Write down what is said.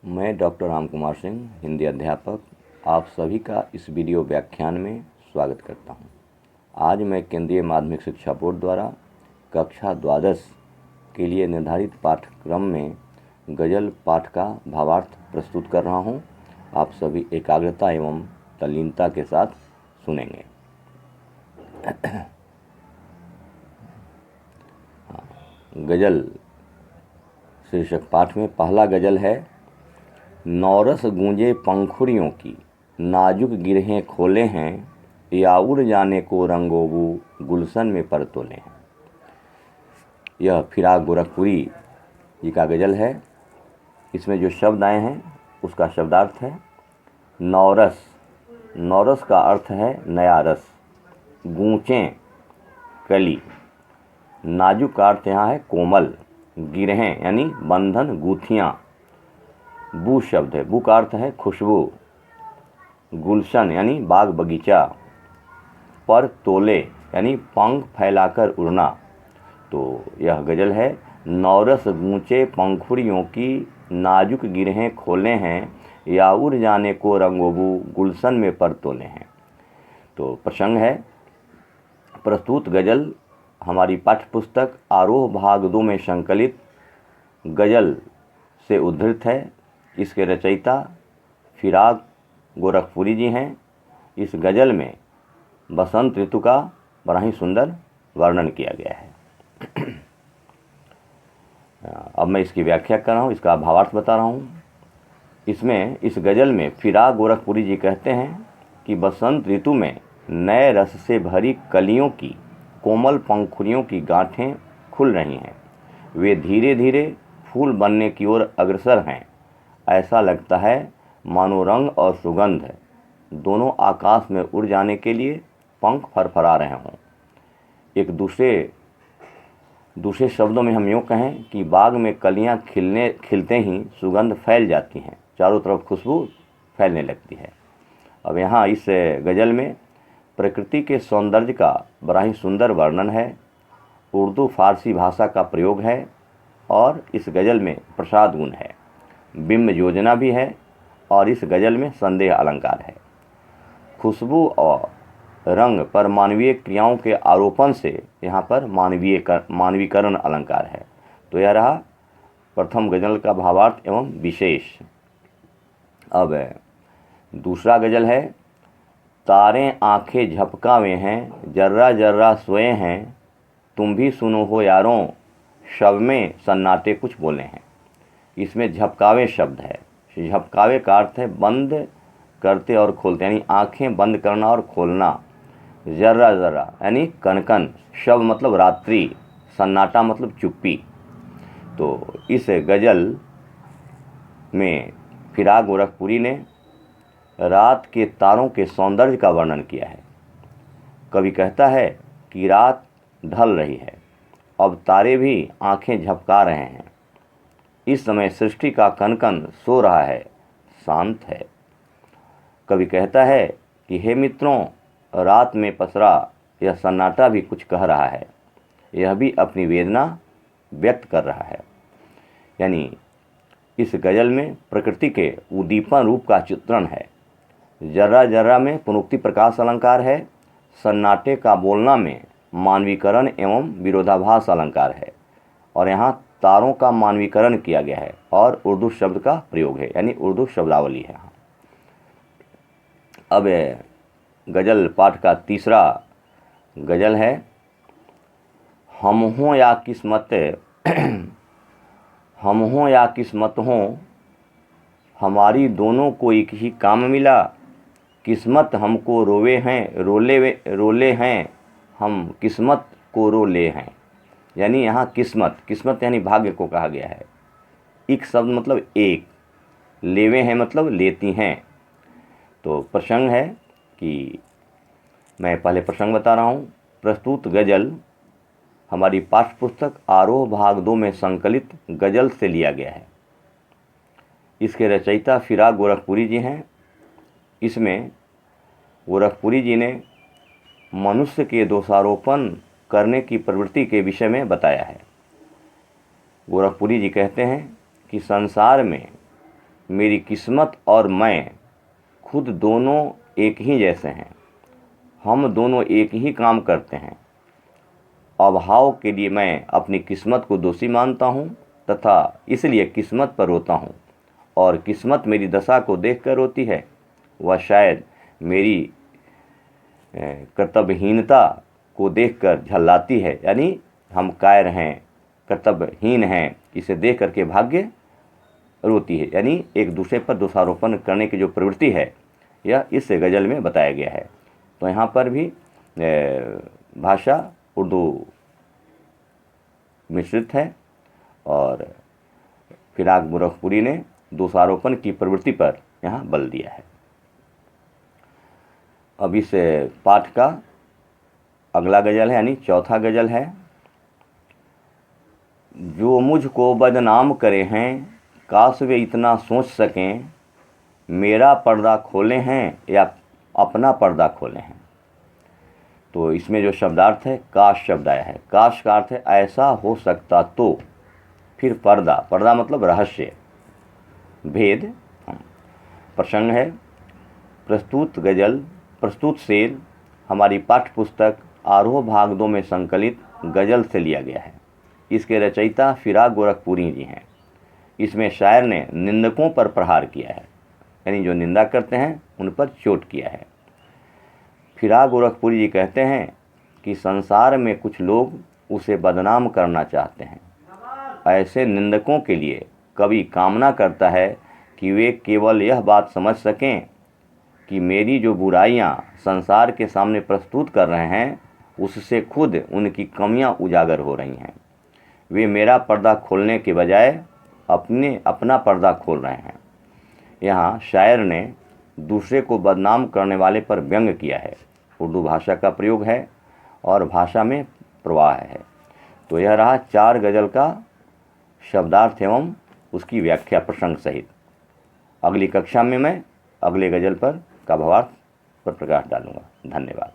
मैं डॉक्टर राम कुमार सिंह, हिंदी अध्यापक, आप सभी का इस वीडियो व्याख्यान में स्वागत करता हूं। आज मैं केंद्रीय माध्यमिक शिक्षा बोर्ड द्वारा कक्षा द्वादश के लिए निर्धारित पाठ्यक्रम में गज़ल पाठ का भावार्थ प्रस्तुत कर रहा हूं। आप सभी एकाग्रता एवं तल्लीनता के साथ सुनेंगे। गज़ल शीर्षक पाठ में पहला गज़ल है। नौरस गूंजे पंखुड़ियों की, नाजुक गिरहें खोले हैं, या उड़ जाने को रंगोबू गुलशन में पर तोले हैं। यह फिराक गोरखपुरी जी का गज़ल है। इसमें जो शब्द आए हैं उसका शब्दार्थ है नौरस। नौरस का अर्थ है नया रस। गूंचें कली। नाजुक का अर्थ यहाँ है कोमल। गिरहें यानी बंधन, गूथियाँ। बू शब्द है, बू का अर्थ है खुशबू। गुलशन यानी बाग बगीचा। पर तोले यानी पंख फैलाकर उड़ना। तो यह गज़ल है। नौरस गूंचे पंखुड़ियों की, नाजुक गिरहें खोले हैं, या उड़ जाने को रंगोबू गुलशन में पर तोले हैं। तो प्रसंग है, प्रस्तुत गज़ल हमारी पाठ्य पुस्तक आरोह भाग 2 में संकलित गज़ल से उद्धृत है। इसके रचयिता फिराक गोरखपुरी जी हैं। इस गज़ल में बसंत ऋतु का बड़ा ही सुंदर वर्णन किया गया है। अब मैं इसकी व्याख्या कर रहा हूँ, इसका भावार्थ बता रहा हूँ। इसमें इस गज़ल में फिराक गोरखपुरी जी कहते हैं कि बसंत ऋतु में नए रस से भरी कलियों की कोमल पंखुड़ियों की गांठें खुल रही हैं। वे धीरे धीरे फूल बनने की ओर अग्रसर हैं। ऐसा लगता है मानो रंग और सुगंध दोनों आकाश में उड़ जाने के लिए पंख फरफरा रहे हों। एक दूसरे शब्दों में हम यूँ कहें कि बाग में कलियां खिलते ही सुगंध फैल जाती हैं, चारों तरफ खुशबू फैलने लगती है। अब यहाँ इस गज़ल में प्रकृति के सौंदर्य का बड़ा ही सुंदर वर्णन है। उर्दू फारसी भाषा का प्रयोग है और इस गज़ल में प्रसाद गुण है, बिंब योजना भी है और इस गज़ल में संदेह अलंकार है। खुशबू और रंग पर मानवीय क्रियाओं के आरोपण से यहाँ पर मानवीकरण अलंकार है। तो यह रहा प्रथम गज़ल का भावार्थ एवं विशेष। अब दूसरा गज़ल है। तारे आंखें झपकावे हैं, जर्रा जर्रा सोए हैं, तुम भी सुनो हो यारों, शब में सन्नाटे कुछ बोले हैं। इसमें झपकावे शब्द है। झपकावे का अर्थ है बंद करते और खोलते, यानी आंखें बंद करना और खोलना। जर्रा जर्रा यानी कनकन। शब मतलब रात्रि, सन्नाटा मतलब चुप्पी। तो इस गज़ल में फिराक गोरखपुरी ने रात के तारों के सौंदर्य का वर्णन किया है। कवि कहता है कि रात ढल रही है, अब तारे भी आंखें झपका रहे हैं। इस समय सृष्टि का कनकन सो रहा है, शांत है। कवि कहता है कि हे मित्रों, रात में पसरा यह सन्नाटा भी कुछ कह रहा है, यह भी अपनी वेदना व्यक्त कर रहा है। यानी इस गज़ल में प्रकृति के उद्दीपन रूप का चित्रण है। जर्रा जर्रा में पुनरुक्ति प्रकाश अलंकार है। सन्नाटे का बोलना में मानवीकरण एवं विरोधाभास अलंकार है। और यहाँ तारों का मानवीकरण किया गया है और उर्दू शब्द का प्रयोग है, यानी उर्दू शब्दावली है। अब गज़ल पाठ का तीसरा गज़ल है। हम हों या किस्मत हम हों या किस्मत हों, हमारी दोनों को एक ही काम मिला। किस्मत हमको रोले हैं, हम किस्मत को रोले हैं। यानी यहाँ किस्मत यानी भाग्य को कहा गया है। एक शब्द मतलब एक, लेवे हैं मतलब लेती हैं। तो प्रसंग है कि मैं पहले प्रसंग बता रहा हूँ। प्रस्तुत गज़ल हमारी पाठ्य पुस्तक आरोह भाग 2 में संकलित गज़ल से लिया गया है। इसके रचयिता फिराक गोरखपुरी जी हैं। इसमें गोरखपुरी जी ने मनुष्य के दोषारोपण करने की प्रवृत्ति के विषय में बताया है। गोरखपुरी जी कहते हैं कि संसार में मेरी किस्मत और मैं खुद दोनों एक ही जैसे हैं। हम दोनों एक ही काम करते हैं। अभाव के लिए मैं अपनी किस्मत को दोषी मानता हूँ तथा इसलिए किस्मत पर रोता हूँ, और किस्मत मेरी दशा को देखकर रोती है। वह शायद मेरी कर्तव्यहीनता को देखकर झल्लाती है। यानी हम कायर हैं, कर्तव्यहीन हैं, इसे देख करके भाग्य रोती है। यानी एक दूसरे पर दोषारोपण करने की जो प्रवृत्ति है, यह इस गज़ल में बताया गया है। तो यहाँ पर भी भाषा उर्दू मिश्रित है और फिराक गोरखपुरी ने दोषारोपण की प्रवृत्ति पर यहाँ बल दिया है। अब इस पाठ का अगला गज़ल है, यानी चौथा गज़ल है। जो मुझको बदनाम करे हैं, काश वे इतना सोच सकें, मेरा पर्दा खोले हैं या अपना पर्दा खोले हैं। तो इसमें जो शब्दार्थ है, काश शब्द आया है। काश का अर्थ है ऐसा हो सकता तो। फिर पर्दा, पर्दा मतलब रहस्य, भेद। प्रसंग है प्रस्तुत गज़ल, प्रस्तुत शेर हमारी पाठ्य पुस्तक आरोह भाग 2 में संकलित गज़ल से लिया गया है। इसके रचयिता फिराक गोरखपुरी जी हैं। इसमें शायर ने निंदकों पर प्रहार किया है, यानी जो निंदा करते हैं उन पर चोट किया है। फिराक गोरखपुरी जी कहते हैं कि संसार में कुछ लोग उसे बदनाम करना चाहते हैं। ऐसे निंदकों के लिए कवि कामना करता है कि वे केवल यह बात समझ सकें कि मेरी जो बुराइयां संसार के सामने प्रस्तुत कर रहे हैं, उससे खुद उनकी कमियां उजागर हो रही हैं। वे मेरा पर्दा खोलने के बजाय अपना पर्दा खोल रहे हैं। यहाँ शायर ने दूसरे को बदनाम करने वाले पर व्यंग किया है। उर्दू भाषा का प्रयोग है और भाषा में प्रवाह है। तो यह रहा 4 गज़ल का शब्दार्थ एवं उसकी व्याख्या प्रसंग सहित। अगली कक्षा में मैं अगले गज़ल पर का भावार्थ पर प्रकाश डालूंगा। धन्यवाद।